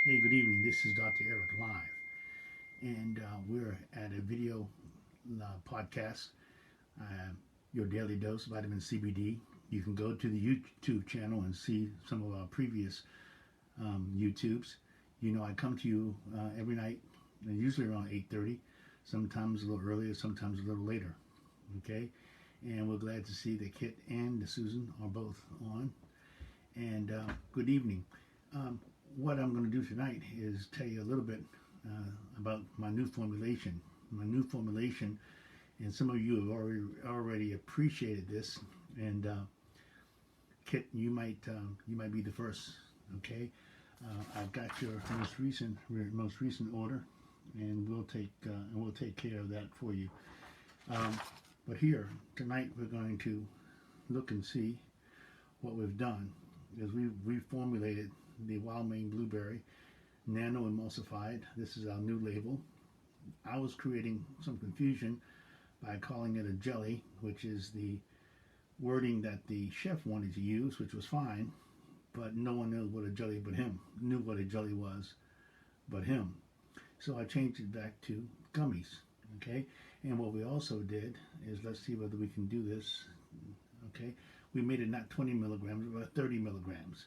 Hey, good evening. This is Dr. Eric Live, and we're at a video podcast, uh, Your Daily Dose Vitamin CBD. You can go to the YouTube channel and see some of our previous YouTubes. You know, I come to you every night, usually around 8:30, sometimes a little earlier, sometimes a little later. Okay, and we're glad to see that Kit and Susan are both on. And good evening. Um, what I'm going to do tonight is tell you a little bit about my new formulation. My new formulation, and some of you have already appreciated this. And Kit, you might be the first. Okay, I've got your most recent order, and we'll take care of that for you. But here tonight we're going to look and see what we've done is we've formulated the Wild Maine Blueberry Nano Emulsified. This is our new label. I was creating some confusion by calling it a jelly, which is the wording that the chef wanted to use, which was fine, but no one knew what a jelly but him knew what a jelly was but him. So I changed it back to gummies. Okay, and what we also did is, let's see whether we can do this. Okay, we made it not 20 milligrams, but 30 milligrams.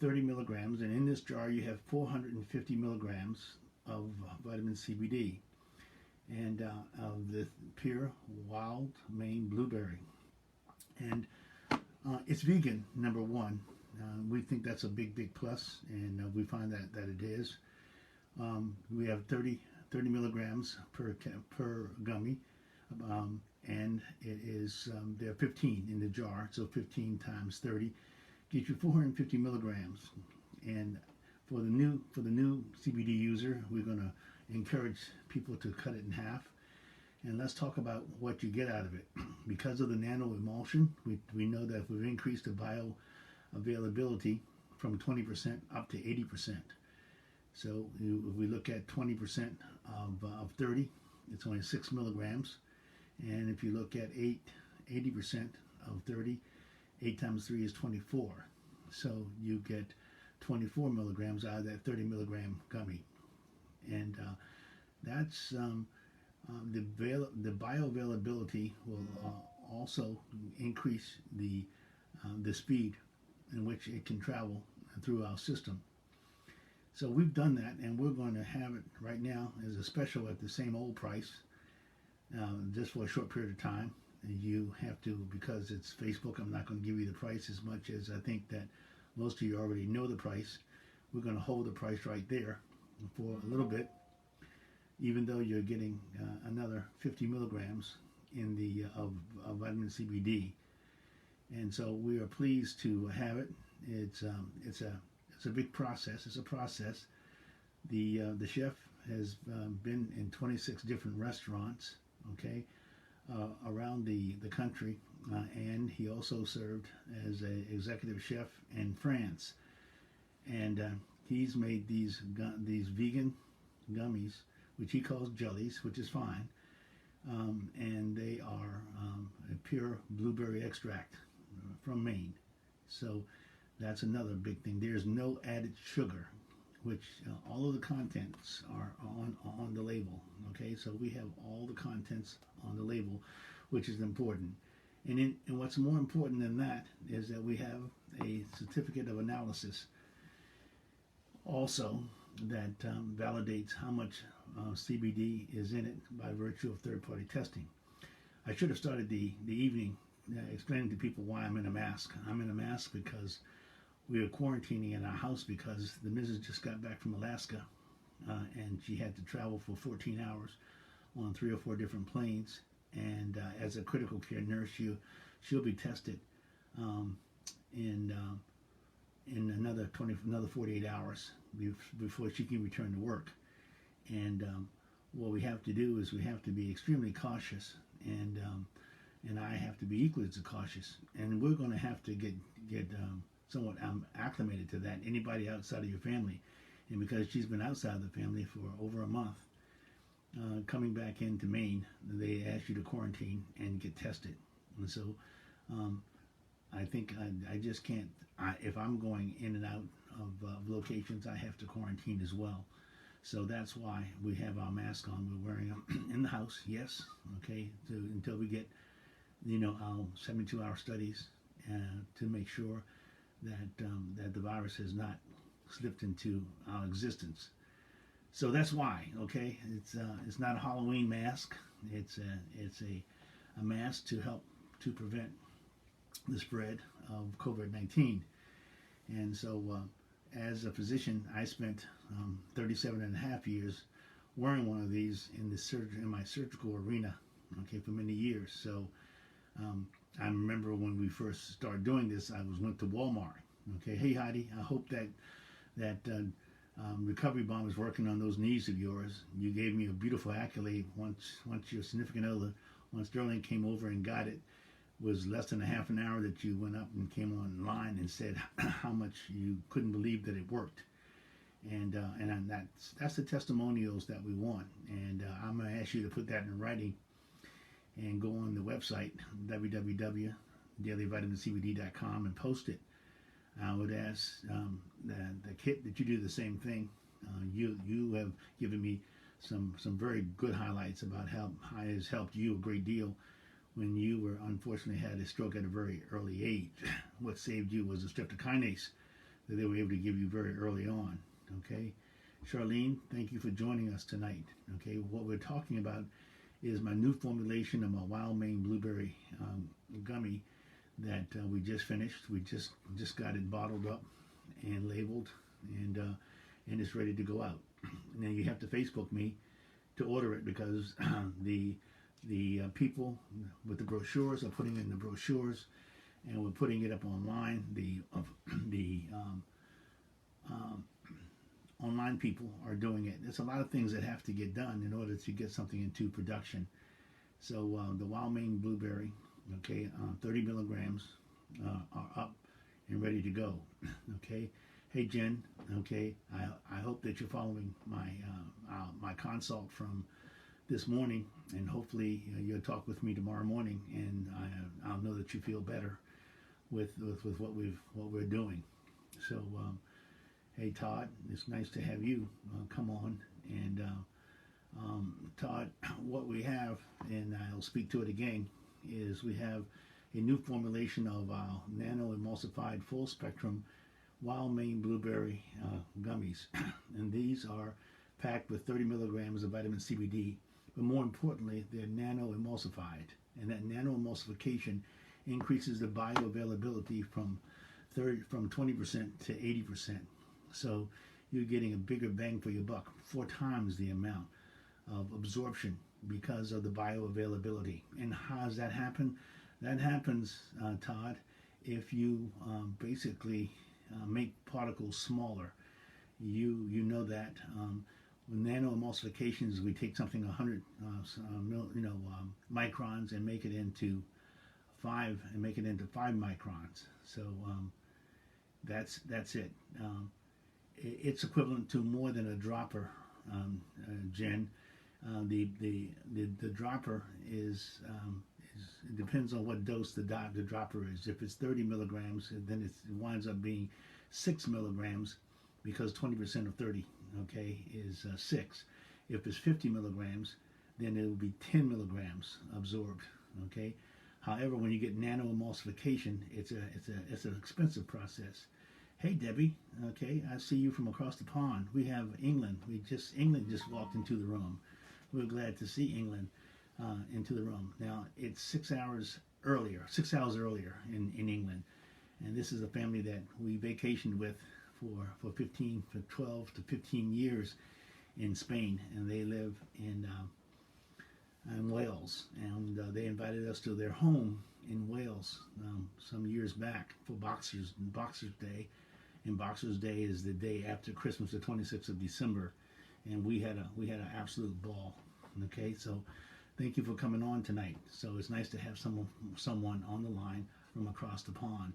30 milligrams, and in this jar you have 450 milligrams of vitamin CBD and of the pure wild Maine blueberry. And it's vegan, number one. We think that's a big plus, and we find that it is. We have 30 milligrams per gummy, and it is there are 15 in the jar, so 15 times 30 gives you 450 milligrams. And for the new CBD user, we're going to encourage people to cut it in half. And let's talk about what you get out of it. Because of the nano emulsion, we know that we've increased the bioavailability from 20% up to 80%. So if we look at 20% of 30, it's only 6 milligrams. And if you look at 80% of 30, 8 times 3 is 24. So you get 24 milligrams out of that 30 milligram gummy. And that's the bioavailability will also increase the speed in which it can travel through our system. So we've done that, and we're going to have it right now as a special at the same old price, just for a short period of time. And you have to, because it's Facebook, I'm not going to give you the price as much as I think that most of you already know the price. We're going to hold the price right there for a little bit, even though you're getting another 50 milligrams in the of vitamin CBD. And so we are pleased to have it. It's a big process. It's a process. The chef has been in 26 different restaurants. Okay. Around the country, and he also served as an executive chef in France. And he's made these vegan gummies, which he calls jellies, which is fine, and they are a pure blueberry extract from Maine. So that's another big thing. There's no added sugar, which all of the contents are on the label. Okay, so we have all the contents on the label, which is important. And what's more important than that is that we have a certificate of analysis also that validates how much CBD is in it by virtue of third-party testing. I should have started the evening explaining to people why I'm in a mask. I'm in a mask because we are quarantining in our house because the missus just got back from Alaska, and she had to travel for 14 hours on 3 or 4 different planes. And as a critical care nurse, she'll be tested in another 48 hours before she can return to work. And what we have to do is we have to be extremely cautious, and I have to be equally as cautious. And we're going to have to get somewhat acclimated to that. Anybody outside of your family, and because she's been outside of the family for over a month, coming back into Maine, they ask you to quarantine and get tested. And so I think I just can't. If I'm going in and out locations, I have to quarantine as well. So that's why we have our mask on. We're wearing them in the house, yes, okay, until we get, our 72-hour studies to make sure that the virus has not slipped into our existence. So that's why, okay, it's not a Halloween mask. It's a mask to help to prevent the spread of COVID-19. And so, as a physician, I spent 37 and a half years wearing one of these in my surgical arena, okay, for many years. So, I remember when we first started doing this, I went to Walmart. Okay, hey Heidi, I hope that Recovery Bomb is working on those knees of yours. You gave me a beautiful accolade once your significant other, once Sterling came over and got it. Was less than a half an hour that you went up and came online and said how much you couldn't believe that it worked, and that's the testimonials that we want. And I'm going to ask you to put that in writing and go on the website www.dailyvitamincbd.com and post it. I would ask the Kit that you do the same thing. You have given me some very good highlights about how it has helped you a great deal when you were unfortunately had a stroke at a very early age. What saved you was the streptokinase that they were able to give you very early on. Okay, Charlene, thank you for joining us tonight. Okay, what we're talking about is my new formulation of my Wild Maine Blueberry gummy that we just finished. We just got it bottled up and labeled, and it's ready to go out. Now you have to Facebook me to order it because the people with the brochures are putting in the brochures, and we're putting it up online. The online people are doing it. There's a lot of things that have to get done in order to get something into production. So the Wild Maine Blueberry, okay, 30 milligrams are up and ready to go. Okay, hey Jen, okay, I hope that you're following my consult from this morning, and hopefully you'll talk with me tomorrow morning, and I'll know that you feel better with what we're doing. So, hey Todd, it's nice to have you come on. And Todd, what we have, and I'll speak to it again, is we have a new formulation of our nano emulsified full spectrum Wild Maine Blueberry gummies, and these are packed with 30 milligrams of vitamin CBD. But more importantly, they're nano-emulsified, and that nano-emulsification increases the bioavailability from 20% to 80%. So you're getting a bigger bang for your buck, 4 times the amount of absorption because of the bioavailability. And how does that happen? That happens, Todd, if you basically make particles smaller. You know that. Nano-emulsifications, we take something 100 microns and make it into 5 microns. So that's it. It's equivalent to more than a dropper, Jen. The dropper is it depends on what dose the dropper is. If it's 30 milligrams, then it winds up being 6 milligrams, because 20% of 30, okay, is 6. If it's 50 milligrams, then it will be 10 milligrams absorbed, okay. However, when you get nano-emulsification, it's an expensive process. Hey Debbie, okay, I see you from across the pond. We have England. England just walked into the room. We're glad to see England into the room. Now it's 6 hours earlier in England, and this is a family that we vacationed with for 12 to 15 years in Spain, and they live in Wales, and they invited us to their home in Wales some years back for Boxers Day, and Boxers Day is the day after Christmas, the 26th of December, and we had an absolute ball. Okay, so thank you for coming on tonight. So it's nice to have someone on the line from across the pond.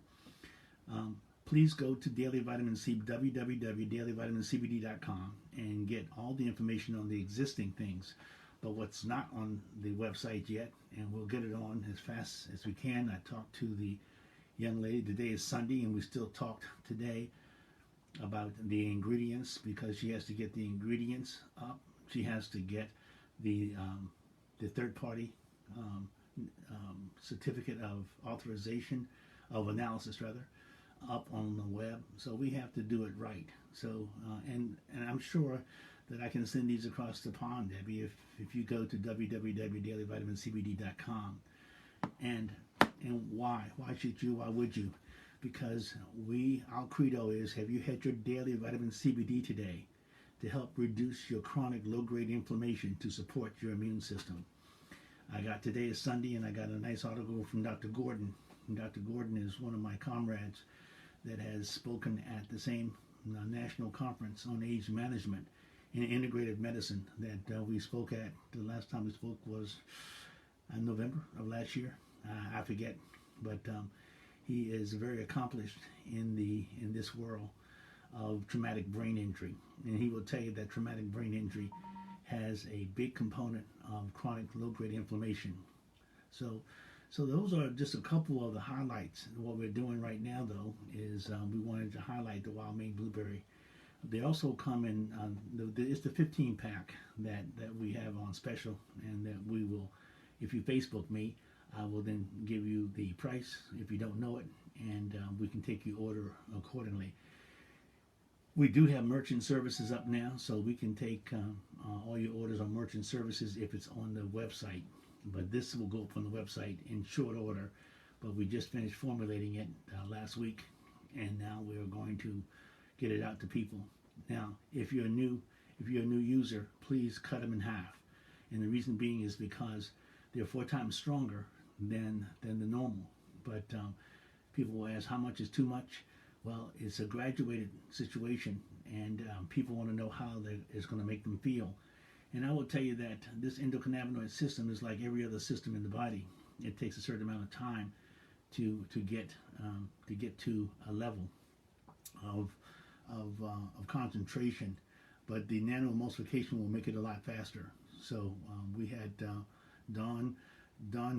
Please go to Daily Vitamin C, www.dailyvitamincbd.com, and get all the information on the existing things. But what's not on the website yet, and we'll get it on as fast as we can. I talked to the young lady. Today is Sunday, and we still talked today about the ingredients, because she has to get the ingredients up. She has to get the third party um, certificate of authorization, of analysis rather, up on the web. So we have to do it right. So and I'm sure that I can send these across the pond, Debbie, if you go to www.dailyvitamincbd.com. And why should you? Why would you? Because our credo is, have you had your daily vitamin CBD today to help reduce your chronic low-grade inflammation to support your immune system? Today is Sunday, and I got a nice article from Dr. Gordon. And Dr. Gordon is one of my comrades that has spoken at the same national conference on age management in integrative medicine that we spoke at. The last time we spoke was in November of last year. I forget, but he is very accomplished in this world of traumatic brain injury, and he will tell you that traumatic brain injury has a big component of chronic low-grade inflammation. So those are just a couple of the highlights. What we're doing right now, though, is we wanted to highlight the wild Maine blueberry. They also come in. It's the 15 pack that we have on special, and that we will, if you Facebook me, I will then give you the price if you don't know it, and we can take your order accordingly. We do have merchant services up now, so we can take all your orders on merchant services if it's on the website. But this will go up on the website in short order. But we just finished formulating it last week, and now we're going to get it out to people. Now, if you're a new user, please cut them in half. And the reason being is because they're 4 times stronger than the normal. But people will ask, how much is too much? Well, it's a graduated situation, and people want to know how it's going to make them feel. And I will tell you that this endocannabinoid system is like every other system in the body. It takes a certain amount of time to get to a level of concentration, but the nanoemulsification will make it a lot faster. So we had Dawn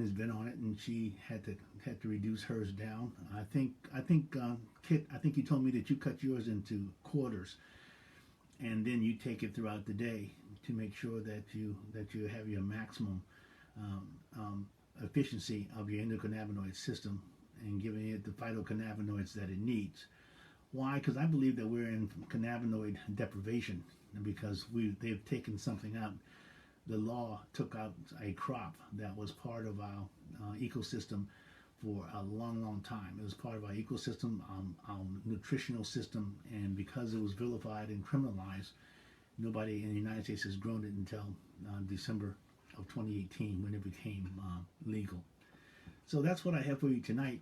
has been on it, and she had to reduce hers down. I think Kit, I think you told me that you cut yours into quarters, and then you take it throughout the day to make sure that you have your maximum efficiency of your endocannabinoid system and giving it the phytocannabinoids that it needs. Why? Because I believe that we're in cannabinoid deprivation, because they've taken something out. The law took out a crop that was part of our ecosystem for a long, long time. It was part of our ecosystem, our nutritional system, and because it was vilified and criminalized, nobody in the United States has grown it until December of 2018, when it became legal. So that's what I have for you tonight.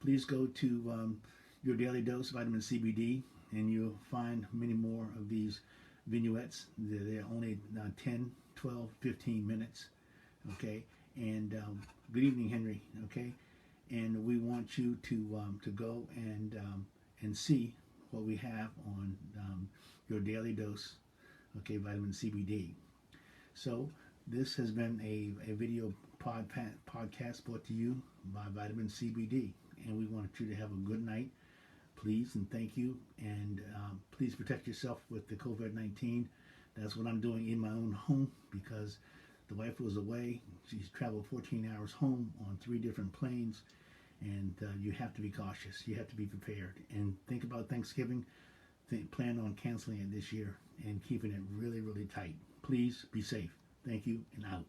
Please go to Your Daily Dose Vitamin CBD, and you'll find many more of these vignettes. They're only 10, 12, 15 minutes. Okay, and good evening, Henry. Okay, and we want you to go and see what we have on Your Daily Dose, okay, vitamin CBD. So this has been a video podcast brought to you by Vitamin CBD, and we want you to have a good night, please, and thank you. And please protect yourself with the COVID-19. That's what I'm doing in my own home, because the wife was away. She's traveled 14 hours home on 3 different planes, and you have to be cautious. You have to be prepared, and think about Thanksgiving. Plan on canceling it this year and keeping it really, really tight. Please be safe. Thank you, and out.